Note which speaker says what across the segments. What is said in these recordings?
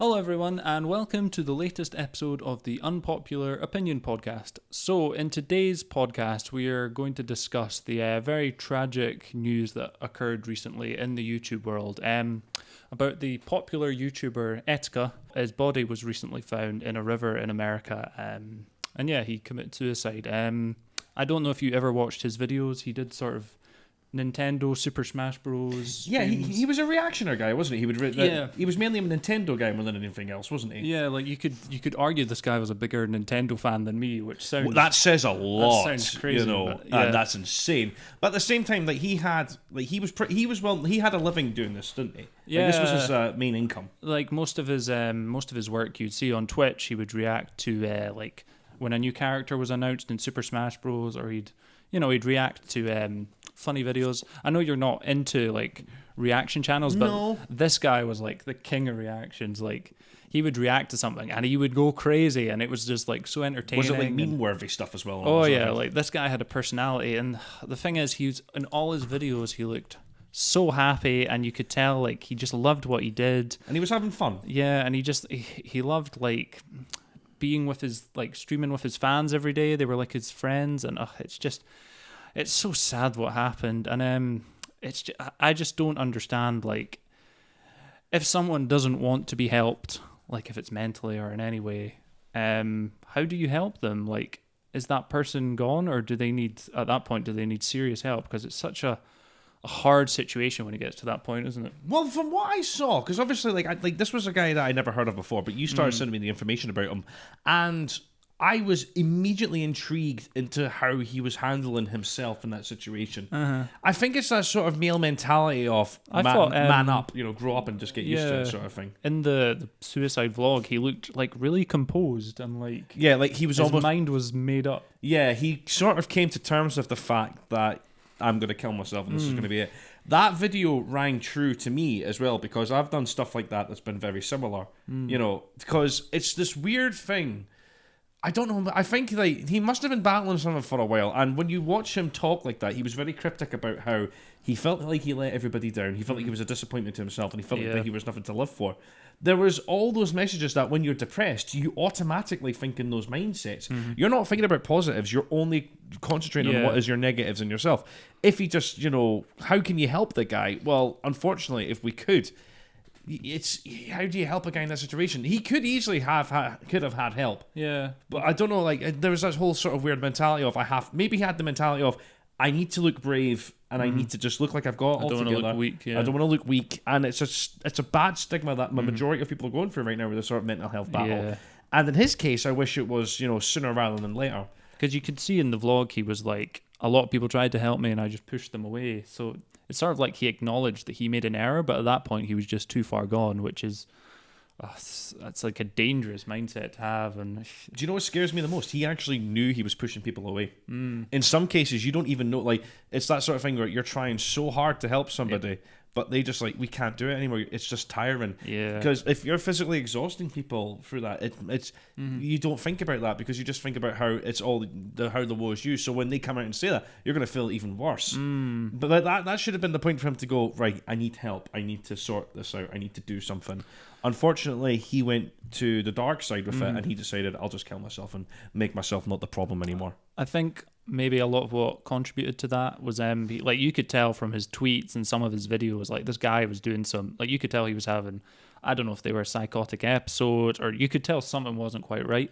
Speaker 1: Hello, everyone, and welcome to the latest episode of the Unpopular Opinion Podcast. So, in today's podcast, we are going to discuss the very tragic news that occurred recently in the YouTube world about the popular YouTuber Etika. His body was recently found in a river in America, and yeah, he committed suicide. I don't know if you ever watched his videos. He did sort of Nintendo Super Smash Bros.
Speaker 2: Yeah, he,
Speaker 1: streams.
Speaker 2: he was a reactioner guy, wasn't he?
Speaker 1: Yeah.
Speaker 2: He was mainly a Nintendo guy more than anything else, wasn't he?
Speaker 1: Yeah, like you could argue this guy was a bigger Nintendo fan than me, which sounds
Speaker 2: Well, that says a lot,
Speaker 1: sounds crazy, but, yeah.
Speaker 2: and that's insane. But at the same time, like he had a living doing this, didn't he?
Speaker 1: Yeah.
Speaker 2: Like, this was his main income.
Speaker 1: like most of his work you'd see on Twitch. He would react to like when a new character was announced in Super Smash Bros. Or he'd react to funny videos. I know you're not into like reaction channels, but
Speaker 2: No.
Speaker 1: this guy was like the king of reactions. Like he would react to something and he would go crazy, and it was just like so entertaining.
Speaker 2: Was it like
Speaker 1: and-
Speaker 2: meme-worthy stuff as well?
Speaker 1: Oh yeah, like this guy had a personality, and the thing is, he was in all his videos. He looked so happy, and you could tell like he just loved what he did.
Speaker 2: and he was having fun.
Speaker 1: Yeah, and he loved like being with his like streaming with his fans every day. They were like his friends, and it's so sad what happened. And I just don't understand, like, if someone doesn't want to be helped, like if it's mentally or in any way, how do you help them? Like, is that person gone, or do they need serious help? Because it's such a hard situation when it gets to that point, isn't it?
Speaker 2: Well, from what I saw, because obviously, like this was a guy that I never heard of before, but you started sending me the information about him, and I was immediately intrigued into how he was handling himself in that situation. I think it's that sort of male mentality of man up, grow up and just get used to it, sort of thing.
Speaker 1: In the suicide vlog, he looked like really composed and like
Speaker 2: Yeah, like he was
Speaker 1: his
Speaker 2: almost.
Speaker 1: mind was made up.
Speaker 2: Yeah, he sort of came to terms with the fact that I'm going to kill myself and this is going to be it. That video rang true to me as well, because I've done stuff like that that's been very similar. Because it's this weird thing. I don't know. I think like he must have been battling something for a while, and when you watch him talk like that, he was very cryptic about how he felt like he let everybody down. He felt like he was a disappointment to himself, and he felt
Speaker 1: Yeah.
Speaker 2: like he was nothing to live for. There was all those messages that when you're depressed, you automatically think in those mindsets. You're not thinking about positives. You're only concentrating on
Speaker 1: Yeah.
Speaker 2: what is your negatives in yourself. If you just, how can you help the guy? Well, unfortunately, if we could. It's how do you help a guy in that situation? He could easily have had help,
Speaker 1: Yeah,
Speaker 2: but I don't know. Like there was that whole sort of weird mentality of maybe he had the mentality of I need to look brave and I need to just look like I've got it all
Speaker 1: don't wanna
Speaker 2: together.
Speaker 1: look weak, yeah.
Speaker 2: I don't want to look weak, and it's a bad stigma that the majority of people are going through right now with this sort of mental health battle.
Speaker 1: Yeah.
Speaker 2: And in his case, I wish it was sooner rather than later.
Speaker 1: because you could see in the vlog he was like, a lot of people tried to help me and I just pushed them away. So it's sort of like he acknowledged that he made an error, but at that point he was just too far gone, which is that's like a dangerous mindset to have. And
Speaker 2: Do you know what scares me the most? He actually knew he was pushing people away. In some cases, you don't even know. Like, it's that sort of thing where you're trying so hard to help somebody, but they just like, we can't do it anymore. It's just tiring.
Speaker 1: Yeah.
Speaker 2: Because if you're physically exhausting people through that, it's you don't think about that, because you just think about how it's all how the woe is you. So when they come out and say that, you're going to feel even worse. But that should have been the point for him to go, right, I need help. I need to sort this out. I need to do something. Unfortunately, he went to the dark side with it, and he decided, I'll just kill myself and make myself not the problem anymore.
Speaker 1: I think maybe a lot of what contributed to that was like you could tell from his tweets and some of his videos, like this guy was doing some, like you could tell he was having, I don't know if they were psychotic episodes, or you could tell something wasn't quite right.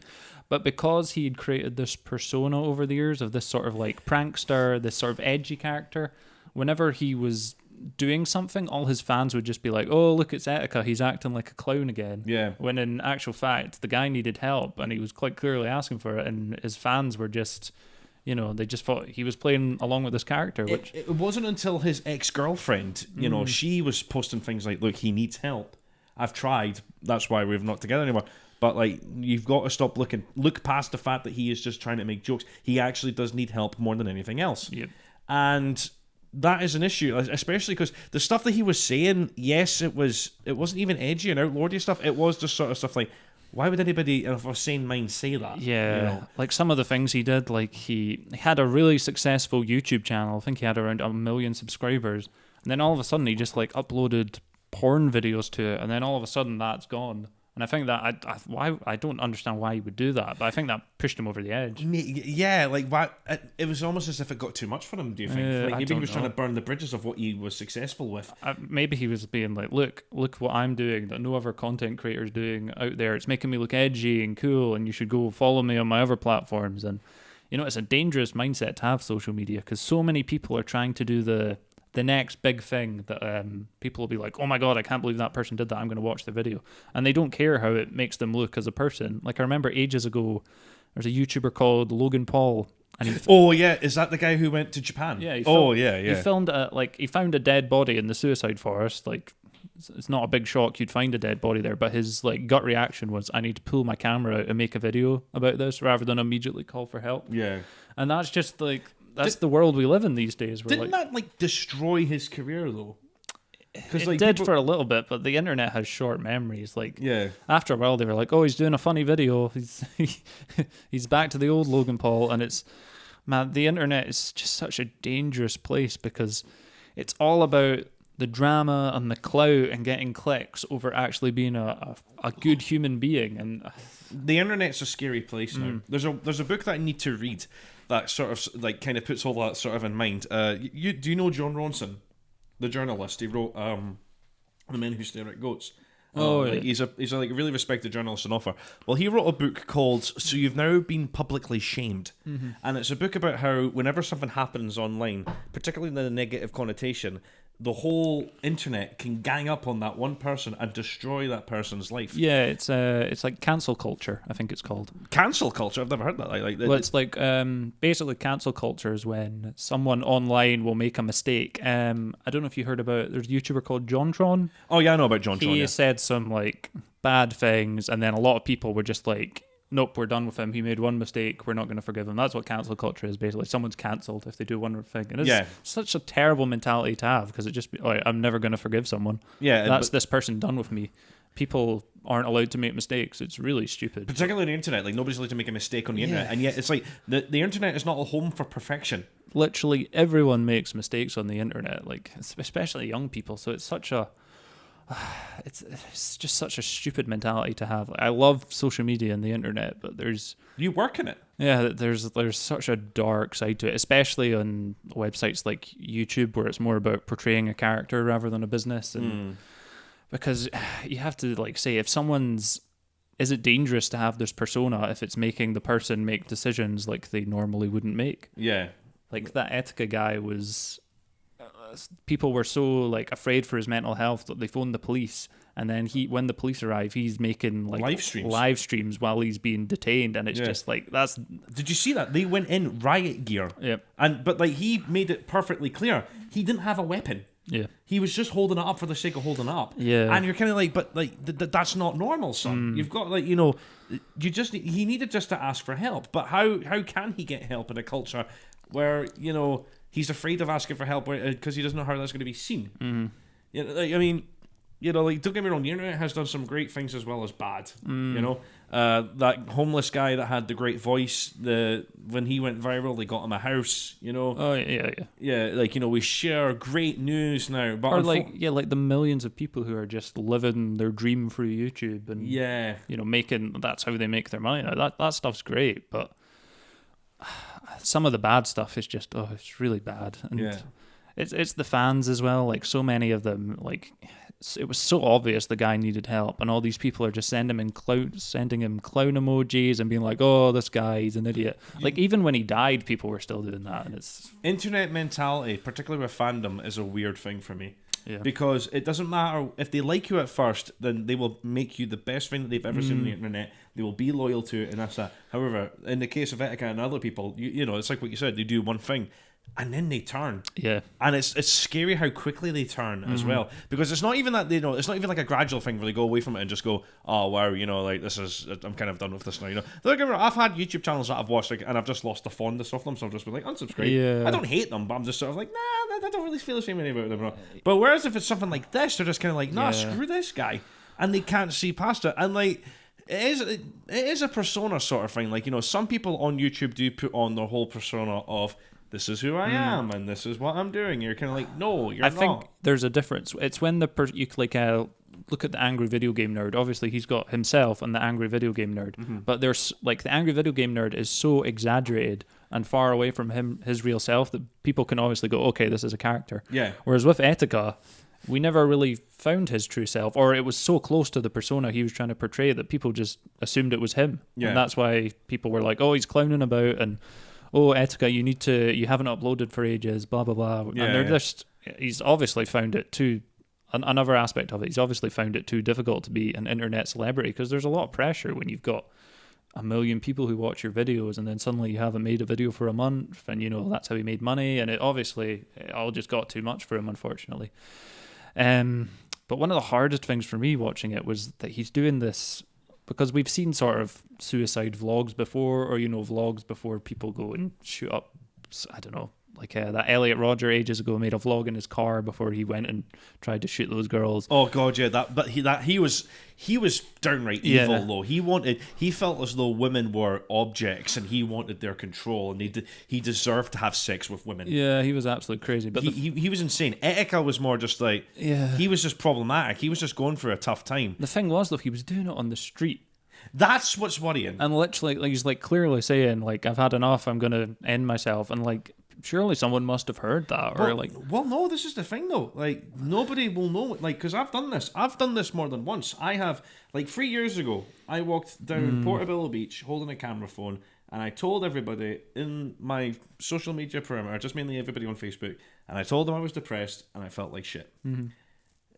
Speaker 1: But because he had created this persona over the years of this sort of like prankster, this sort of edgy character, whenever he was doing something, all his fans would just be like, oh, look, it's Etika, he's acting like a clown again.
Speaker 2: Yeah.
Speaker 1: When in actual fact, the guy needed help and he was quite clearly asking for it, and his fans were just, they just thought he was playing along with this character, which
Speaker 2: It wasn't until his ex-girlfriend, she was posting things like, look, he needs help. I've tried. That's why we're not together anymore. But like, you've got to stop look past the fact that he is just trying to make jokes. He actually does need help more than anything else.
Speaker 1: Yep.
Speaker 2: And that is an issue, especially because the stuff that he was saying, yes, it wasn't even edgy and outlawedy stuff. It was just sort of stuff like, why would anybody of a sane mind say that?
Speaker 1: Yeah, like some of the things he did, like he had a really successful YouTube channel. I think he had around 1 million subscribers, and then all of a sudden he just like uploaded porn videos to it, and then all of a sudden that's gone. And I think that I don't understand why he would do that, but I think that pushed him over the edge.
Speaker 2: Yeah, like why? It was almost as if it got too much for him. Do you think? Like maybe he was trying to burn the bridges of what he was successful with.
Speaker 1: Maybe he was being like, look what I'm doing that no other content creator's doing out there. It's making me look edgy and cool, and you should go follow me on my other platforms. And it's a dangerous mindset to have social media, because so many people are trying to do the next big thing that people will be like, oh my god, I can't believe that person did that, I'm going to watch the video. And they don't care how it makes them look as a person. Like, I remember ages ago, there's a YouTuber called Logan Paul. And
Speaker 2: is that the guy who went to Japan?
Speaker 1: Yeah. He filmed he found a dead body in the suicide forest. Like, it's not a big shock you'd find a dead body there, but his like gut reaction was, I need to pull my camera out and make a video about this rather than immediately call for help.
Speaker 2: Yeah.
Speaker 1: And that's just like, that's the world we live in these days.
Speaker 2: Didn't that like destroy his career though?
Speaker 1: It like, did for a little bit, but the internet has short memories. Like, after a while, they were like, "Oh, he's doing a funny video. He's back to the old Logan Paul." And the internet is just such a dangerous place, because it's all about the drama and the clout and getting clicks over actually being a good human being. And
Speaker 2: the internet's a scary place now. There's a book that I need to read that sort of like kind of puts all that sort of in mind. Do you know John Ronson, the journalist? He wrote The Men Who Stare at Goats. He's a like a really respected journalist in Offer. Well, he wrote a book called "So You've Now Been Publicly Shamed," and it's a book about how whenever something happens online, particularly in the negative connotation, the whole internet can gang up on that one person and destroy that person's life.
Speaker 1: Yeah, it's like cancel culture, I think it's called.
Speaker 2: Cancel culture? I've never heard that.
Speaker 1: Well, it's like basically cancel culture is when someone online will make a mistake. I don't know if you heard about, there's a YouTuber called JonTron.
Speaker 2: Oh yeah, I know about JonTron.
Speaker 1: He said some like bad things, and then a lot of people were just like, nope, we're done with him. He made one mistake. We're not going to forgive him. That's what cancel culture is, basically. Someone's cancelled if they do one thing. And it's such a terrible mentality to have, because it just be, I'm never going to forgive someone. Yeah. That's this person done with me. People aren't allowed to make mistakes. It's really stupid.
Speaker 2: Particularly on the internet. Like, nobody's allowed to make a mistake on the internet. And yet it's like the internet is not a home for perfection.
Speaker 1: Literally everyone makes mistakes on the internet, like especially young people. So it's such a... It's just such a stupid mentality to have. I love social media and the internet, but
Speaker 2: you work in it.
Speaker 1: Yeah, there's such a dark side to it, especially on websites like YouTube, where it's more about portraying a character rather than a business. And because you have to like say, if is it dangerous to have this persona if it's making the person make decisions like they normally wouldn't make?
Speaker 2: Yeah,
Speaker 1: like that Etika guy was. People were so like afraid for his mental health that they phoned the police, and then when the police arrive, he's making like live streams while he's being detained, and it's just like that's.
Speaker 2: Did you see that? They went in riot gear.
Speaker 1: Yeah.
Speaker 2: But like he made it perfectly clear he didn't have a weapon.
Speaker 1: Yeah.
Speaker 2: He was just holding it up for the sake of holding it up.
Speaker 1: Yeah.
Speaker 2: And you're kind of like, but like that's not normal, son. You've got like he needed just to ask for help. But how can he get help in a culture where he's afraid of asking for help because he doesn't know how that's going to be seen. I mean, like, don't get me wrong, the internet has done some great things as well as bad. That homeless guy that had the great voice, when he went viral, they got him a house.
Speaker 1: Oh yeah.
Speaker 2: Like we share great news now, but
Speaker 1: or like the millions of people who are just living their dream through YouTube and making, that's how they make their money. That stuff's great, but some of the bad stuff is just it's really bad. And it's the fans as well. Like, so many of them, like, it was so obvious the guy needed help, and all these people are just sending him clown emojis and being like, oh, this guy, he's an idiot. Like, even when he died, people were still doing that. And it's
Speaker 2: internet mentality, particularly with fandom, is a weird thing for me.
Speaker 1: Yeah.
Speaker 2: Because it doesn't matter if they like you at first, then they will make you the best thing that they've ever seen on the internet. They will be loyal to it, and that's that. However, in the case of Etika and other people, it's like what you said. They do one thing, and then they turn.
Speaker 1: Yeah.
Speaker 2: And it's scary how quickly they turn as well, because it's not even that it's not even like a gradual thing where they go away from it and just go, oh wow, like this is, I'm kind of done with this now. I've had YouTube channels that I've watched and I've just lost the fondness of them, so I've just been like, unsubscribe.
Speaker 1: Yeah.
Speaker 2: I don't hate them, but I'm just sort of like, nah, I don't really feel the same way about them. But whereas if it's something like this, they're just kind of like, nah, screw this guy, and they can't see past it. And like, it is a persona sort of thing. Like, some people on YouTube do put on their whole persona of this is who I am, and this is what I'm doing. You're kind of like, no, you're not.
Speaker 1: I think there's a difference. It's when you like look at the angry video game nerd. Obviously, he's got himself and the angry video game nerd. But there's like the angry video game nerd is so exaggerated and far away from his real self that people can obviously go, okay, this is a character.
Speaker 2: Yeah.
Speaker 1: Whereas with Etika, we never really found his true self, or it was so close to the persona he was trying to portray that people just assumed it was him.
Speaker 2: Yeah.
Speaker 1: And that's why people were like, oh, he's clowning about, and oh, Etika, you haven't uploaded for ages, blah, blah, blah.
Speaker 2: Yeah,
Speaker 1: and they're just, he's obviously found it too, another aspect of it, he's obviously found it too difficult to be an internet celebrity, because there's a lot of pressure when you've got 1 million people who watch your videos, and then suddenly you haven't made a video for a month, and that's how he made money, and it all just got too much for him, unfortunately. But one of the hardest things for me watching it was that he's doing this because we've seen sort of suicide vlogs before, or vlogs before people go and shoot up, I don't know, like that Elliot Rodger ages ago made a vlog in his car before he went and tried to shoot those girls.
Speaker 2: Oh god, yeah, he was downright evil though. He felt as though women were objects and he wanted their control, and he deserved to have sex with women.
Speaker 1: Yeah, he was absolutely crazy. But
Speaker 2: he was insane. Etika was more just like, he was just problematic. He was just going through a tough time.
Speaker 1: The thing was though, he was doing it on the street.
Speaker 2: That's what's worrying.
Speaker 1: And literally, like, he's like clearly saying, like, I've had enough, I'm gonna end myself, and like, surely someone must have heard that, or
Speaker 2: well, no, this is the thing though. Like, nobody will know, like, because I've done this more than once. I have, like, 3 years ago, I walked down Portobello Beach holding a camera phone, and I told everybody in my social media perimeter, just mainly everybody on Facebook, and I told them I was depressed and I felt like shit.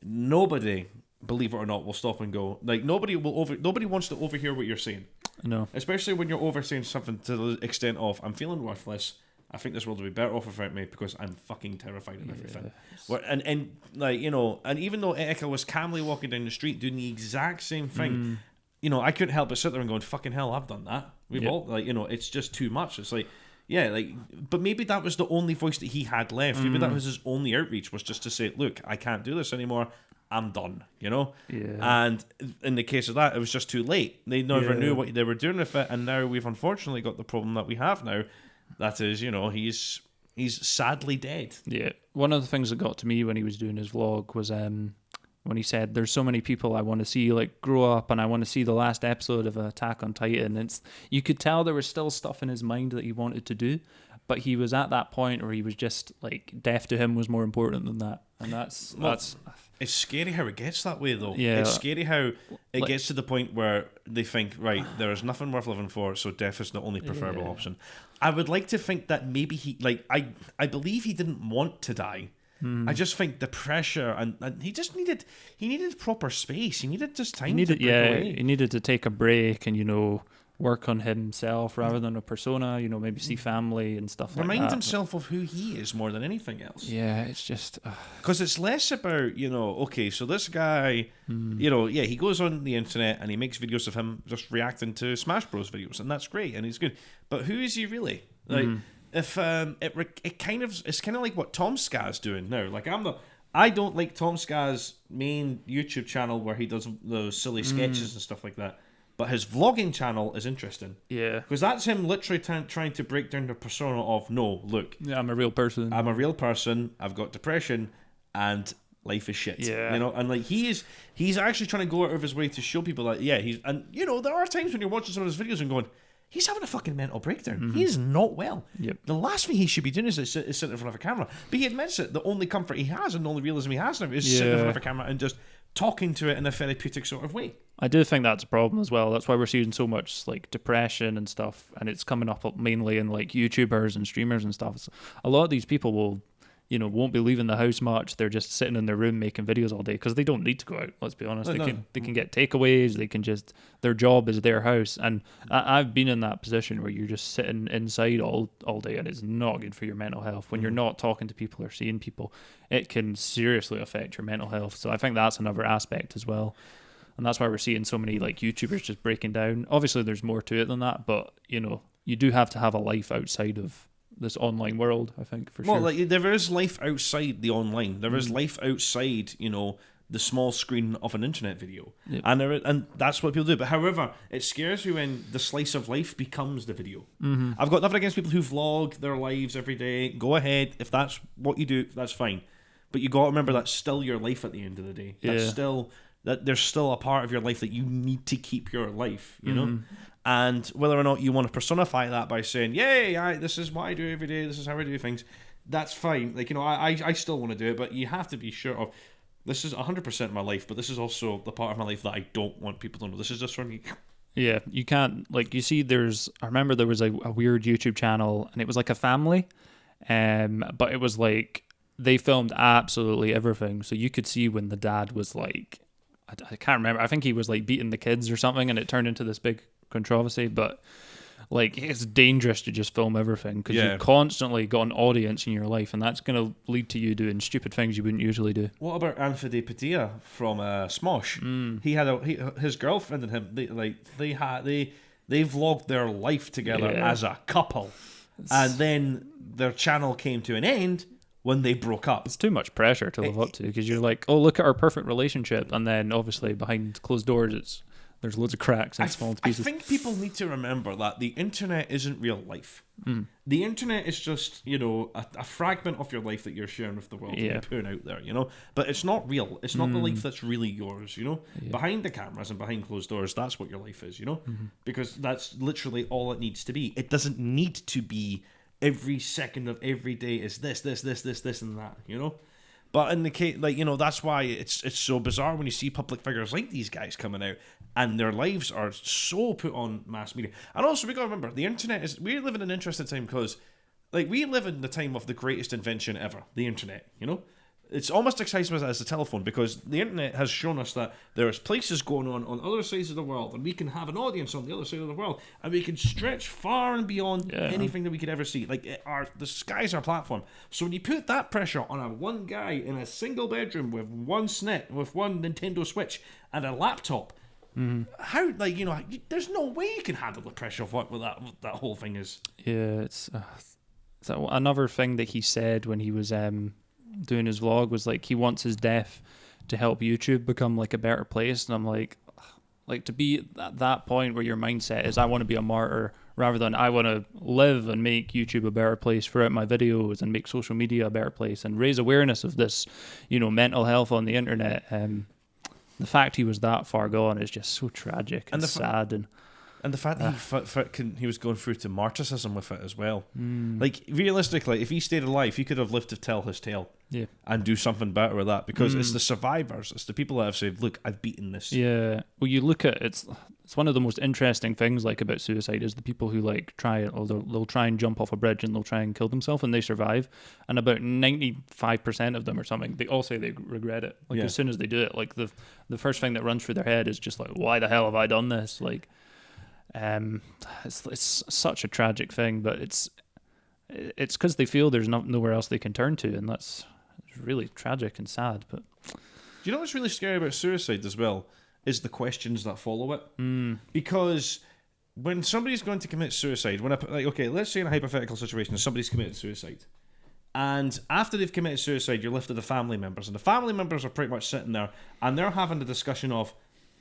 Speaker 2: Nobody, believe it or not, will stop and go. Like, nobody wants to overhear what you're saying.
Speaker 1: No.
Speaker 2: Especially when you're oversaying something to the extent of, I'm feeling worthless, I think this world would be better off without me because I'm fucking terrified of everything. And like, and even though Etika was calmly walking down the street doing the exact same thing, I couldn't help but sit there and going, fucking hell, I've done that. We've all, like, it's just too much. It's like, yeah, like, but maybe that was the only voice that he had left. Maybe that was his only outreach, was just to say, look, I can't do this anymore. I'm done, Yeah. And in the case of that, it was just too late. They never knew what they were doing with it, and now we've unfortunately got the problem that we have now. That is, he's sadly dead. Yeah.
Speaker 1: One of the things that got to me when he was doing his vlog was when he said, there's so many people I want to see like grow up, and I want to see the last episode of Attack on Titan. You could tell there was still stuff in his mind that he wanted to do, but he was at that point where he was just like, death to him was more important than that. And that's
Speaker 2: it's scary how it gets that way, though.
Speaker 1: Yeah.
Speaker 2: It's scary how it gets to the point where they think, right, there is nothing worth living for, so death is the only preferable option. I would like to think that maybe he, like, I believe he didn't want to die. I just think the pressure, and he just needed proper space. He needed just time to break away.
Speaker 1: He needed to take a break and, work on himself rather than a persona, maybe see family and stuff like that.
Speaker 2: Remind himself of who he is more than anything else.
Speaker 1: Yeah, it's just...
Speaker 2: Because it's less about, okay, so this guy, he goes on the internet and he makes videos of him just reacting to Smash Bros videos, and that's great, and he's good. But who is he really? Like, if it's kind of like what Tom Ska's doing now. Like, I don't like Tom Ska's main YouTube channel where he does those silly sketches and stuff like that. But his vlogging channel is interesting.
Speaker 1: Yeah.
Speaker 2: Because that's him literally trying to break down the persona of, no, look.
Speaker 1: Yeah, I'm a real person.
Speaker 2: I've got depression, and life is shit.
Speaker 1: Yeah.
Speaker 2: And like he's actually trying to go out of his way to show people that, there are times when you're watching some of his videos and going, he's having a fucking mental breakdown. He is not well.
Speaker 1: Yep.
Speaker 2: The last thing he should be doing is sitting in front of a camera. But he admits it. The only comfort he has and the only realism he has now is sitting in front of a camera and just talking to it in a therapeutic sort of way.
Speaker 1: I do think that's a problem as well. That's why we're seeing so much like depression and stuff, and it's coming up mainly in like YouTubers and streamers and stuff. A lot of these people won't be leaving the house much. They're just sitting in their room making videos all day because they don't need to go out. Let's be honest. They can get takeaways. They can just, their job is their house. And I've been in that position where you're just sitting inside all day, and it's not good for your mental health. When you're not talking to people or seeing people, it can seriously affect your mental health. So I think that's another aspect as well. And that's why we're seeing so many like YouTubers just breaking down. Obviously, there's more to it than that, but you do have to have a life outside of this online world, I think, for sure.
Speaker 2: Well, like, there is life outside the online. There is life outside, the small screen of an internet video.
Speaker 1: Yep.
Speaker 2: And that's what people do. But however, it scares me when the slice of life becomes the video. I've got nothing against people who vlog their lives every day. Go ahead. If that's what you do, that's fine. But you got to remember that's still your life at the end of the day. That's still... that there's still a part of your life that you need to keep your life, you know? And whether or not you want to personify that by saying, yay, this is what I do every day, this is how I do things, that's fine. Like, you know, I still want to do it, but you have to be sure of, this is 100% my life, but this is also the part of my life that I don't want people to know. This is just for me.
Speaker 1: Yeah, you can't, like, you see I remember there was a weird YouTube channel, and it was like a family, but it was like, they filmed absolutely everything, so you could see when the dad was like, I can't remember. I think he was like beating the kids or something, and it turned into this big controversy. But like, it's dangerous to just film everything because you've constantly got an audience in your life, and that's going to lead to you doing stupid things you wouldn't usually do.
Speaker 2: What about Anfide Padilla from Smosh? He had his girlfriend and him. They vlogged their life together as a couple, and then their channel came to an end when they broke up.
Speaker 1: It's too much pressure to live up to because you're like, oh, look at our perfect relationship, and then obviously behind closed doors there's loads of cracks and small pieces.
Speaker 2: I think people need to remember that the internet isn't real life. The internet is just, you know, a fragment of your life that you're sharing with the world and you're putting out there, you know? But it's not real. It's not the life that's really yours, you know? Behind the cameras and behind closed doors, that's what your life is, you know? Because that's literally all it needs to be. It doesn't need to be every second of every day is this, and that, you know? But in the case, like, you know, that's why it's so bizarre when you see public figures like these guys coming out and their lives are so put on mass media. And also, we got to remember, the internet we live in an interesting time because, like, we live in the time of the greatest invention ever, the internet, you know? It's almost exciting as the telephone because the internet has shown us that there's places going on other sides of the world, and we can have an audience on the other side of the world, and we can stretch far and beyond anything that we could ever see. Like, the sky's our platform. So when you put that pressure on one guy in a single bedroom with one SNET, with one Nintendo Switch and a laptop, how, like, you know, there's no way you can handle the pressure of what that whole thing is.
Speaker 1: Yeah, it's another thing that he said when he was doing his vlog was like he wants his death to help YouTube become like a better place, and I'm like to be at that point where your mindset is I want to be a martyr rather than I want to live and make YouTube a better place throughout my videos and make social media a better place and raise awareness of this, you know, mental health on the internet. The fact he was that far gone is just so tragic and sad. And
Speaker 2: the fact that he was going through to martyrdom with it as well. Like, realistically, if he stayed alive, he could have lived to tell his tale and do something better with that because it's the survivors. It's the people that have said, look, I've beaten this. Yeah.
Speaker 1: Well, you look at it's one of the most interesting things like about suicide is the people who like they'll try and jump off a bridge and they'll try and kill themselves and they survive. And about 95% of them or something, they all say they regret it. Like as soon as they do it, like the first thing that runs through their head is just like, why the hell have I done this? Like, it's such a tragic thing, but it's because they feel there's nowhere else they can turn to, and that's really tragic and sad. But
Speaker 2: do you know what's really scary about suicide as well is the questions that follow it, because when somebody's going to commit suicide, let's say in a hypothetical situation somebody's committed suicide, and after they've committed suicide, you're left with the family members, and the family members are pretty much sitting there and they're having the discussion of,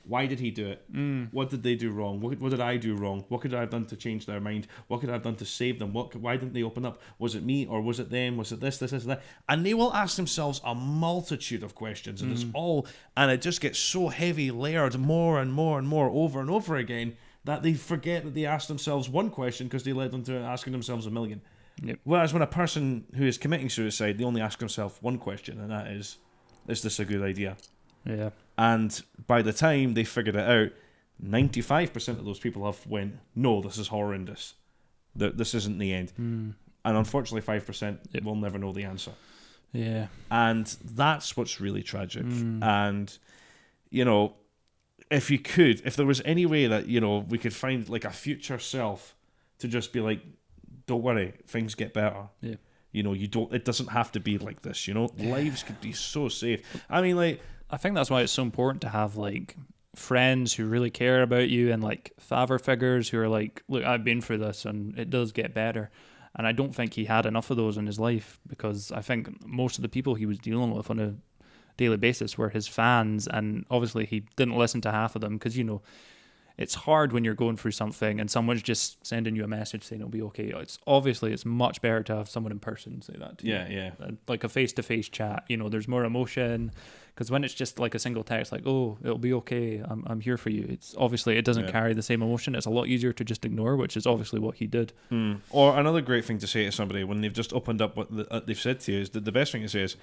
Speaker 2: why did he do it? What did they do wrong? What did I do wrong? What could I have done to change their mind? What could I have done to save them? Why didn't they open up? Was it me or was it them? Was it this, and that? And they will ask themselves a multitude of questions, and it just gets so heavy, layered more and more and more over and over again that they forget that they asked themselves one question because they led them to asking themselves a million.
Speaker 1: Yep.
Speaker 2: Whereas when a person who is committing suicide, they only ask themselves one question, and that is this a good idea?
Speaker 1: Yeah.
Speaker 2: And by the time they figured it out, 95% of those people have went, no, this is horrendous. This isn't the end. And unfortunately, 5% will never know the answer.
Speaker 1: Yeah.
Speaker 2: And that's what's really tragic. And, you know, if there was any way that, you know, we could find like a future self to just be like, don't worry, things get better.
Speaker 1: Yeah.
Speaker 2: You know, it doesn't have to be like this, you know? Lives could be so safe. I mean, like,
Speaker 1: I think that's why it's so important to have like friends who really care about you and like father figures who are like, look, I've been through this and it does get better. And I don't think he had enough of those in his life because I think most of the people he was dealing with on a daily basis were his fans, and obviously he didn't listen to half of them because, you know, it's hard when you're going through something and someone's just sending you a message saying it'll be okay. It's much better to have someone in person say that to you.
Speaker 2: Yeah.
Speaker 1: Like a face-to-face chat, you know, there's more emotion, because when it's just like a single text like, oh, it'll be okay, I'm here for you, it's obviously it doesn't carry the same emotion. It's a lot easier to just ignore, which is obviously what he did.
Speaker 2: Or another great thing to say to somebody when they've just opened up what they've said to you is that the best thing to say is,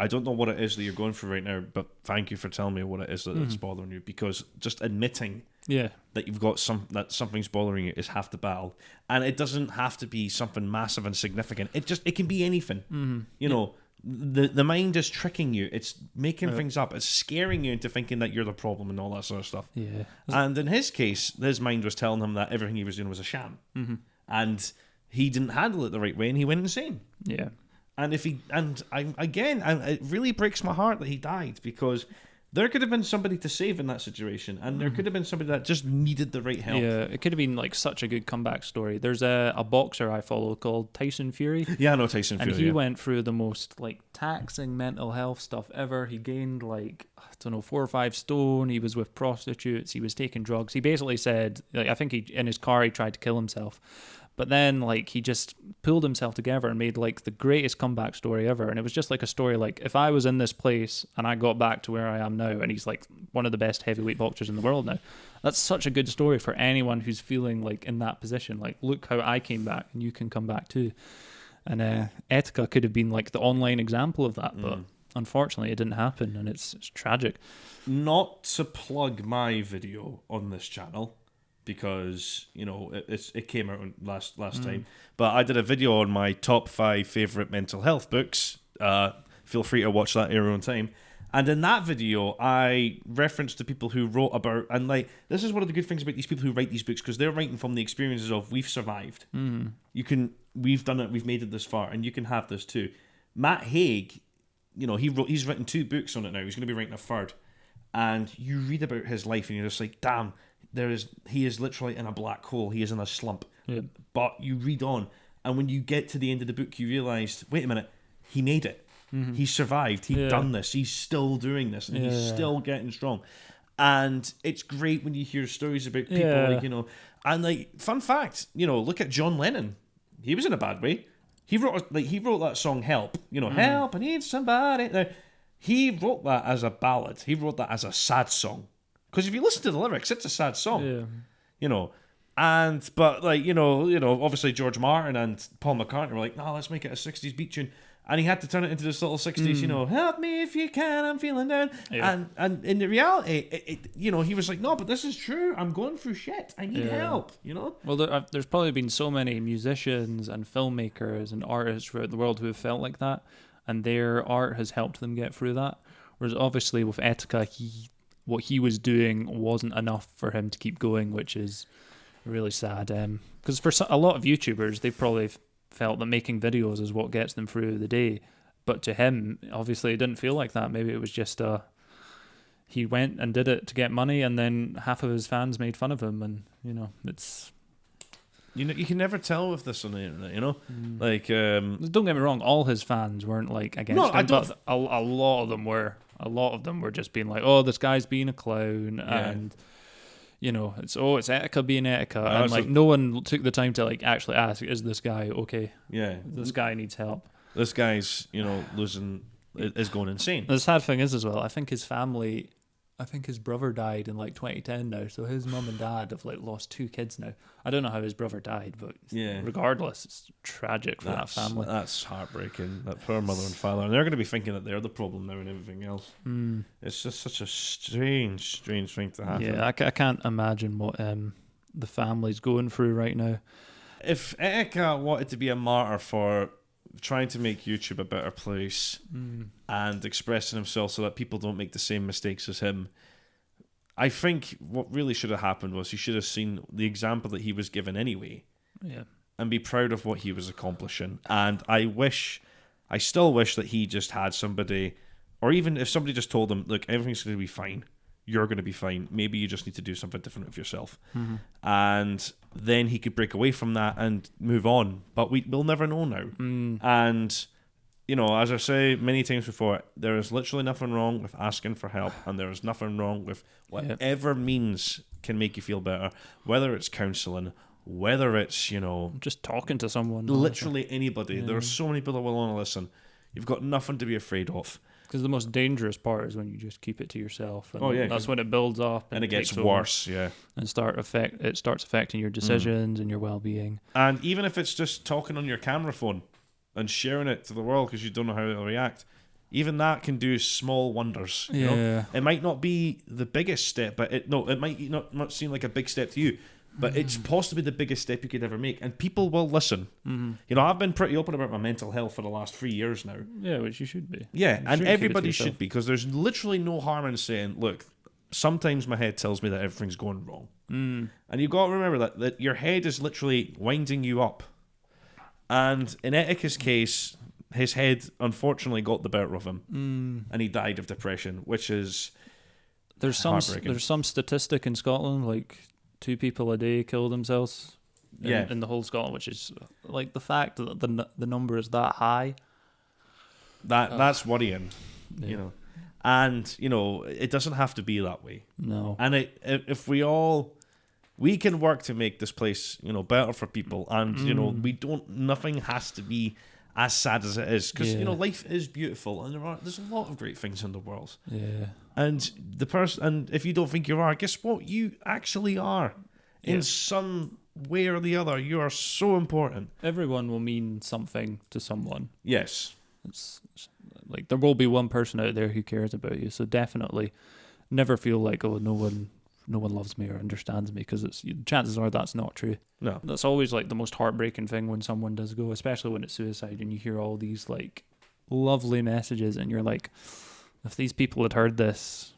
Speaker 2: I don't know what it is that you're going through right now, but thank you for telling me what it is that's bothering you, because just admitting that you've got that something's bothering you is half the battle. And it doesn't have to be something massive and significant. It can be anything. You know, the mind is tricking you. It's making things up. It's scaring you into thinking that you're the problem and all that sort of stuff. Yeah. And in his case, his mind was telling him that everything he was doing was a sham. And he didn't handle it the right way and he went insane. Yeah. And it really breaks my heart that he died, because there could have been somebody to save in that situation, and there could have been somebody that just needed the right help.
Speaker 1: Yeah, it could have been like such a good comeback story. There's a boxer I follow called Tyson Fury.
Speaker 2: Yeah, I know Tyson Fury.
Speaker 1: And he went through the most like taxing mental health stuff ever. He gained 4 or 5 stone. He was with prostitutes. He was taking drugs. He basically said, I think in his car he tried to kill himself. But then, he just pulled himself together and made, the greatest comeback story ever. And it was just a story if I was in this place and I got back to where I am now, and he's, one of the best heavyweight boxers in the world now. That's such a good story for anyone who's feeling, in that position. Look how I came back, and you can come back too. And Etika could have been, the online example of that. But unfortunately, it didn't happen, and it's tragic.
Speaker 2: Not to plug my video on this channel, because it came out last time, but I did a video on my top 5 favorite mental health books. Feel free to watch that at your own time. And in that video, I referenced the people who wrote about, and this is one of the good things about these people who write these books, because they're writing from the experiences of, we've survived. We've done it, we've made it this far, and you can have this too. Matt Haig, he's written 2 books on it now. He's going to be writing a 3rd, and you read about his life, and you're just like, damn. He is literally in a black hole. He is in a slump. Yeah. But you read on, and when you get to the end of the book, you realise, wait a minute, he made it. He survived. He'd done this. He's still doing this, and he's still getting strong. And it's great when you hear stories about people and fun fact, look at John Lennon. He was in a bad way. He wrote that song "Help." Help, I need somebody. Now, he wrote that as a ballad. He wrote that as a sad song. Because if you listen to the lyrics, it's a sad song, but obviously George Martin and Paul McCartney were like, no, let's make it a 60s beat tune, and he had to turn it into this little 60s, help me if you can, I'm feeling down, and in the reality, he was like, no, but this is true, I'm going through shit, I need help,
Speaker 1: Well, there's probably been so many musicians and filmmakers and artists throughout the world who have felt like that, and their art has helped them get through that, whereas obviously with Etika, what he was doing wasn't enough for him to keep going, which is really sad. Because for a lot of YouTubers, they've probably felt that making videos is what gets them through the day. But to him, obviously, it didn't feel like that. Maybe it was just he went and did it to get money, and then half of his fans made fun of him, and it's.
Speaker 2: You can never tell with this on the internet,
Speaker 1: Don't get me wrong, all his fans weren't against him, but a lot of them were. A lot of them were just being like, "Oh, this guy's being a clown," and it's Etika being Etika, and no one took the time to actually ask, "Is this guy okay? Yeah, this guy needs help.
Speaker 2: This guy's is going insane."
Speaker 1: The sad thing is as well, I think his brother died in 2010 now, so his mum and dad have lost 2 kids now. I don't know how his brother died, but regardless, it's tragic for that family.
Speaker 2: That's heartbreaking. That poor mother and father, and they're going to be thinking that they're the problem now and everything else. It's just such a strange thing to happen.
Speaker 1: Yeah, I can't imagine what the family's going through right now.
Speaker 2: If Etika wanted to be a martyr for trying to make YouTube a better place and expressing himself so that people don't make the same mistakes as him, I think what really should have happened was he should have seen the example that he was given anyway, and be proud of what he was accomplishing. And I still wish that he just had somebody, or even if somebody just told him, look, everything's going to be fine, you're going to be fine, maybe you just need to do something different with yourself. And then he could break away from that and move on, but we'll never know now. And you know, as I say many times before, there is literally nothing wrong with asking for help, and there is nothing wrong with whatever means can make you feel better, whether it's counselling, whether it's, you know,
Speaker 1: just talking to someone.
Speaker 2: Literally anybody. Yeah. There are so many people that will want to listen. You've got nothing to be afraid of.
Speaker 1: Because the most dangerous part is when you just keep it to yourself. And that's when it builds up.
Speaker 2: And it gets worse,
Speaker 1: And it starts affecting your decisions and your well-being.
Speaker 2: And even if it's just talking on your camera phone and sharing it to the world because you don't know how it'll react, even that can do small wonders. You know? It might not be the biggest step, but it might not seem like a big step to you. But it's possibly the biggest step you could ever make. And people will listen. Mm-hmm. You know, I've been pretty open about my mental health for the last 3 years now.
Speaker 1: Yeah, which you should be.
Speaker 2: Yeah, and everybody should be, because there's literally no harm in saying, look, sometimes my head tells me that everything's going wrong. And you've got to remember that your head is literally winding you up. And in Etika's case, his head unfortunately got the better of him. And he died of depression, which is
Speaker 1: there's some statistic in Scotland, like 2 people a day kill themselves in the whole Scotland, which is like the fact that the number is that high.
Speaker 2: That's worrying, you know. And, you know, it doesn't have to be that way.
Speaker 1: No.
Speaker 2: And if we can work to make this place, you know, better for people, and, you know, nothing has to be as sad as it is, because, you know, life is beautiful, and there's a lot of great things in the world.
Speaker 1: Yeah.
Speaker 2: And and if you don't think you are, guess what? You actually are. In some way or the other, you are so important.
Speaker 1: Everyone will mean something to someone.
Speaker 2: Yes.
Speaker 1: It's like there will be one person out there who cares about you. So definitely never feel like, oh, no one loves me or understands me, because chances are that's not true.
Speaker 2: No.
Speaker 1: That's always like the most heartbreaking thing when someone does go, especially when it's suicide, and you hear all these like lovely messages, and you're like, if these people had heard this,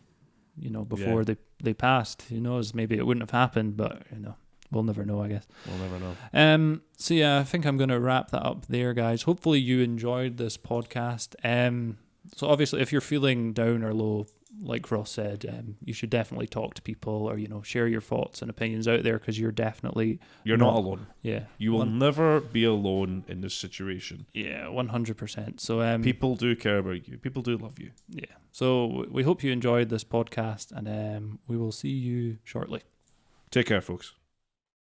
Speaker 1: you know, before they passed, who knows, maybe it wouldn't have happened, but, you know, we'll never know, I guess.
Speaker 2: We'll never know.
Speaker 1: So yeah, I think I'm going to wrap that up there, guys. Hopefully you enjoyed this podcast. So obviously if you're feeling down or low, like Ross said, you should definitely talk to people, or, you know, share your thoughts and opinions out there, because you're not
Speaker 2: alone.
Speaker 1: Yeah.
Speaker 2: You will never be alone in this situation.
Speaker 1: Yeah, 100%. So
Speaker 2: people do care about you. People do love you.
Speaker 1: Yeah. So we hope you enjoyed this podcast, and we will see you shortly.
Speaker 2: Take care, folks.